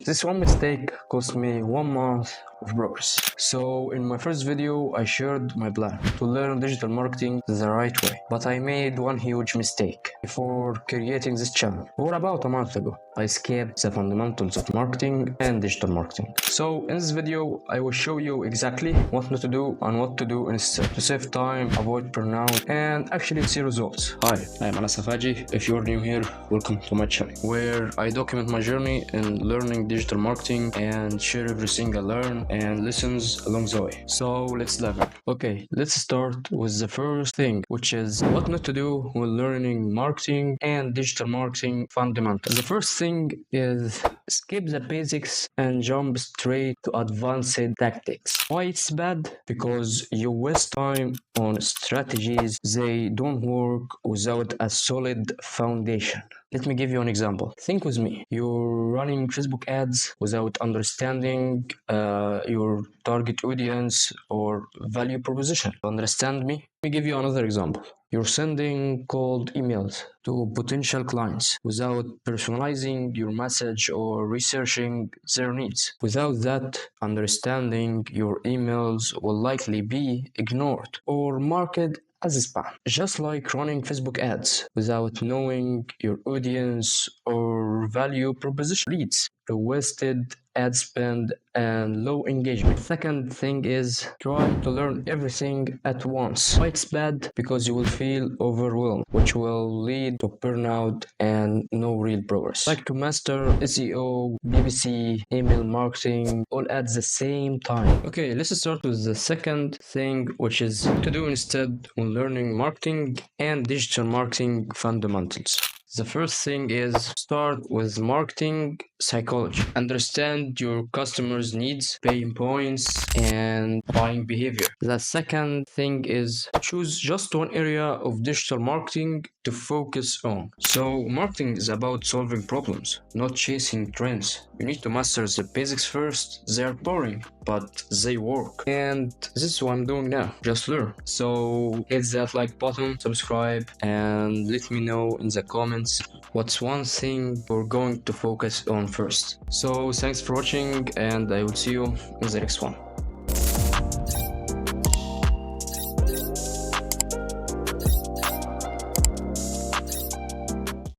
This one mistake cost me 1 month of progress. So in my first video, I shared my plan to learn digital marketing the right way. But I made one huge mistake before creating this channel. For about a month ago, I skipped the fundamentals of marketing and digital marketing. So in this video, I will show you exactly what not to do and what to do instead to save time, avoid burnout, and actually see results. Hi, I'm Khafaji. If you're new here, welcome to my channel, where I document my journey in learning digital marketing and share everything I learn and lessons along the way. So let's dive in. Okay, let's start with the first thing, which is what not to do when learning marketing and digital marketing fundamentals. The first thing is skip the basics and jump straight to advanced tactics. Why it's bad? Because you waste time on strategies they don't work without a solid foundation. Let me give you an example. Think with me. You're running Facebook ads without understanding your target audience or value proposition. Understand me? Let me give you another example. You're sending cold emails to potential clients without personalizing your message or researching their needs. Without that understanding, your emails will likely be ignored or marked as a spam. Just like running Facebook ads without knowing your audience or value proposition leads to wasted ad spend and low engagement. Second thing is try to learn everything at once. Why it's bad? Because you will feel overwhelmed, which will lead to burnout and no real progress. Like to master SEO, BBC, email marketing, all at the same time. Okay, let's start with the second thing, which is to do instead when learning marketing and digital marketing fundamentals. The first thing is start with marketing psychology. Understand your customers' needs, pain points, and buying behavior. The second thing is choose just one area of digital marketing to focus on. So marketing is about solving problems, not chasing trends. You need to master the basics first. They are boring, but they work. And this is what I'm doing now. Just learn. So hit that like button, subscribe, and let me know in the comments what's one thing we're going to focus on first. So thanks for watching, and I will see you in the next one.